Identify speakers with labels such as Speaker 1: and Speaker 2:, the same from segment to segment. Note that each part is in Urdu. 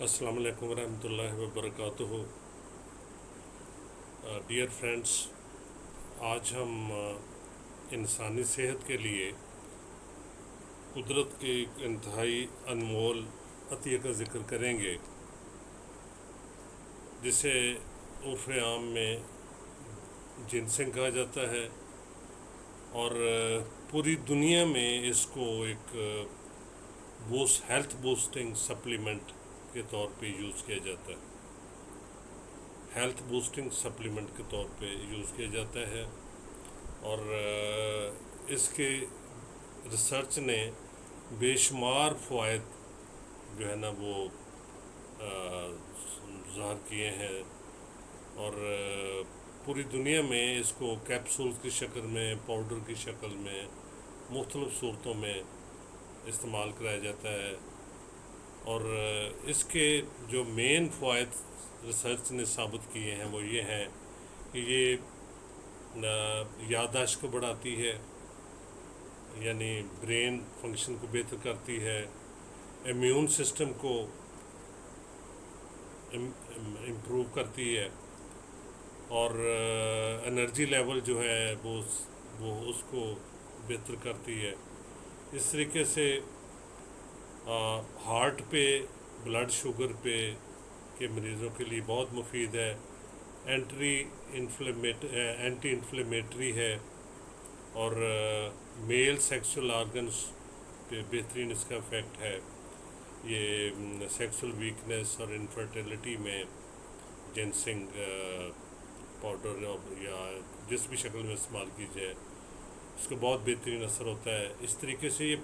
Speaker 1: السلام علیکم ورحمۃ اللہ وبرکاتہ۔ ڈیئر فرینڈس، آج ہم انسانی صحت کے لیے قدرت کے ایک انتہائی انمول عطیہ کا ذکر کریں گے، جسے عرف عام میں جنسنگ کہا جاتا ہے، اور پوری دنیا میں اس کو ایک ہیلتھ بوسٹنگ سپلیمنٹ کے طور پہ یوز کیا جاتا ہے۔ ہیلتھ بوسٹنگ سپلیمنٹ کے طور پہ یوز کیا جاتا ہے، اور اس کے ریسرچ نے بے شمار فوائد جو ہے نا وہ ظاہر کیے ہیں، اور پوری دنیا میں اس کو کیپسول کی شکل میں، پاؤڈر کی شکل میں، مختلف صورتوں میں استعمال کرایا جاتا ہے۔ اور اس کے جو مین فوائد ریسرچ نے ثابت کیے ہیں وہ یہ ہیں کہ یہ یادداشت کو بڑھاتی ہے، یعنی برین فنکشن کو بہتر کرتی ہے، امیون سسٹم کو امپروو کرتی ہے، اور انرجی لیول جو ہے وہ اس کو بہتر کرتی ہے۔ اس طریقے سے ہارٹ پہ، بلڈ شوگر پہ کے مریضوں کے لیے بہت مفید ہے، اینٹی انفلیمیٹری ہے، اور میل سیکسول آرگنز پہ بہترین اس کا افیکٹ ہے۔ یہ سیکسول ویکنس اور انفرٹیلٹی میں جنسنگ پاؤڈر یا جس بھی شکل میں استعمال کی جائے اس کو بہت بہترین اثر ہوتا ہے۔ اس طریقے سے یہ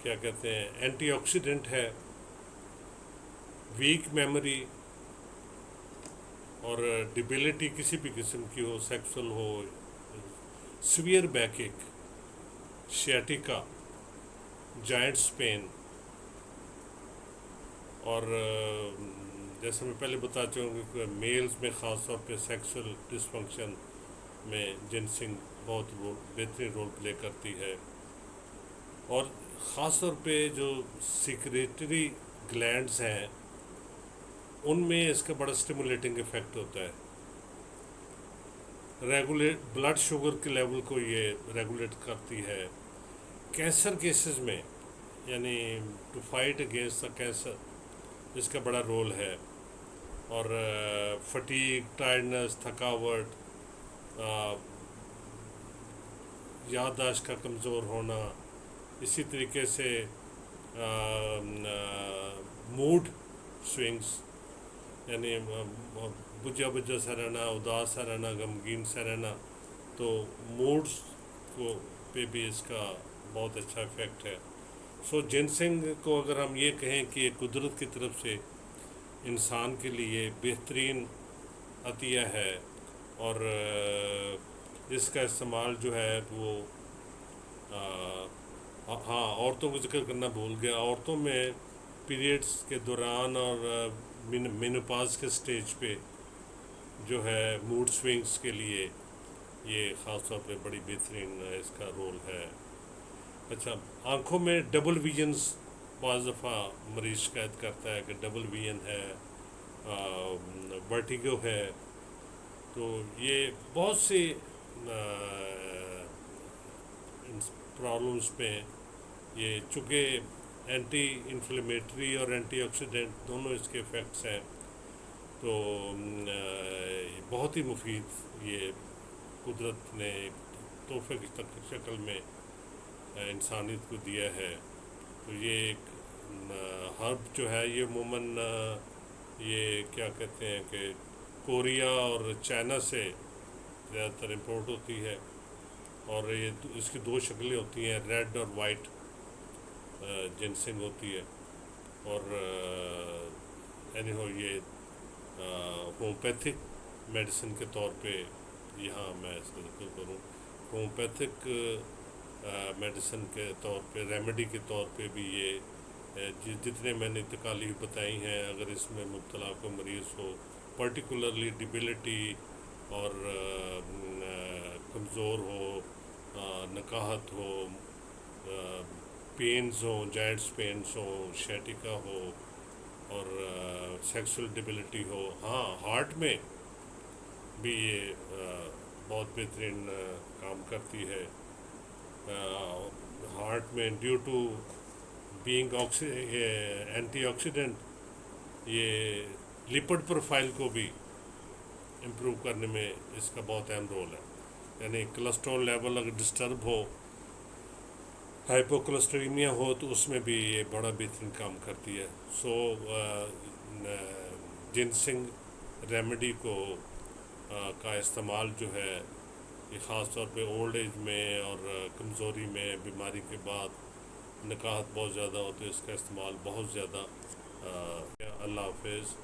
Speaker 1: کیا کہتے ہیں، اینٹی آکسیڈنٹ ہے، ویک میموری اور ڈیبلٹی کسی بھی قسم کی ہو، سیکسول ہو، سیویئر بیک ایک، شیاٹیکا، جوائنٹس پین، اور جیسے میں پہلے بتا چکا ہوں کہ میلز میں خاص طور پہ سیکسول ڈسفنکشن میں جنسنگ بہت بہترین رول پلے کرتی ہے، اور خاص طور پہ جو سیکریٹری گلینڈز ہیں ان میں اس کا بڑا سٹیمولیٹنگ ایفیکٹ ہوتا ہے۔ بلڈ شوگر کے لیول کو یہ ریگولیٹ کرتی ہے۔ کینسر کیسز میں، یعنی to fight against the cancer, اس کا بڑا رول ہے، اور فٹیگ، ٹائرڈنس، تھکاوٹ، یادداشت کا کمزور ہونا، اسی طریقے سے موڈ سوئنگز، یعنی بجھا سا رہنا، اداس سا رہنا، غمگین سا رہنا، تو موڈز کو پہ بھی اس کا بہت اچھا افیکٹ ہے۔ جنسنگ کو اگر ہم یہ کہیں کہ قدرت کی طرف سے انسان کے لیے بہترین عطیہ ہے، اور اس کا استعمال جو ہے وہ ہاں، عورتوں کو ذکر کرنا بھول گیا۔ عورتوں میں پیریڈز کے دوران اور مینوپاز کے سٹیج پہ جو ہے موڈ سوئنگز کے لیے یہ خاص طور پہ بڑی بہترین اس کا رول ہے۔ اچھا، آنکھوں میں ڈبل ویژنز، بعض دفعہ مریض شکایت کرتا ہے کہ ڈبل ویژن ہے، ورٹیگو ہے، تو یہ بہت سی پرابلمس پہ یہ چونکہ اینٹی انفلیمیٹری اور اینٹی آکسیڈنٹ دونوں اس کے افیکٹس ہیں، تو بہت ہی مفید یہ قدرت نے تحفے کی شکل میں انسانیت کو دیا ہے۔ تو یہ ایک ہرب جو ہے یہ عموماً یہ کیا کہتے ہیں کہ کوریا اور چائنا سے زیادہ تر امپورٹ ہوتی ہے، اور یہ اس کی دو شکلیں ہوتی ہیں، ریڈ اور وائٹ جنسنگ ہوتی ہے، اور یہ ہومیوپیتھک میڈیسن کے طور پہ یہاں میں اس کا ذکر کروں، ہومیوپیتھک میڈیسن کے طور پہ، ریمیڈی کے طور پہ بھی یہ جتنے میں نے تکالیف بتائی ہیں، اگر اس میں مبتلا کو مریض ہو، پرٹیکولرلی ڈیبلٹی اور کمزور ہو، نکاہت ہو، پینز ہوں، جائنٹس پینز ہوں، شیاٹیکا ہو اور سیکسول ڈیبلٹی ہو. ہاں ہارٹ میں بھی یہ بہت بہترین کام کرتی ہے. ہارٹ میں due to being antioxidant یہ لپڈ پروفائل کو بھی امپروو کرنے میں اس کا بہت اہم رول ہے. یعنی کولسٹرول لیول اگر ڈسٹرب ہو، ہائپوکولسٹریمیا ہو، تو اس میں بھی یہ بڑا بہترین کام کرتی ہے. سو جنسنگ ریمیڈی کا استعمال جو ہے یہ خاص طور پہ اولڈ ایج میں اور کمزوری میں، بیماری کے بعد نکاہت بہت زیادہ ہوتے، اس کا استعمال بہت زیادہ. اللہ حافظ.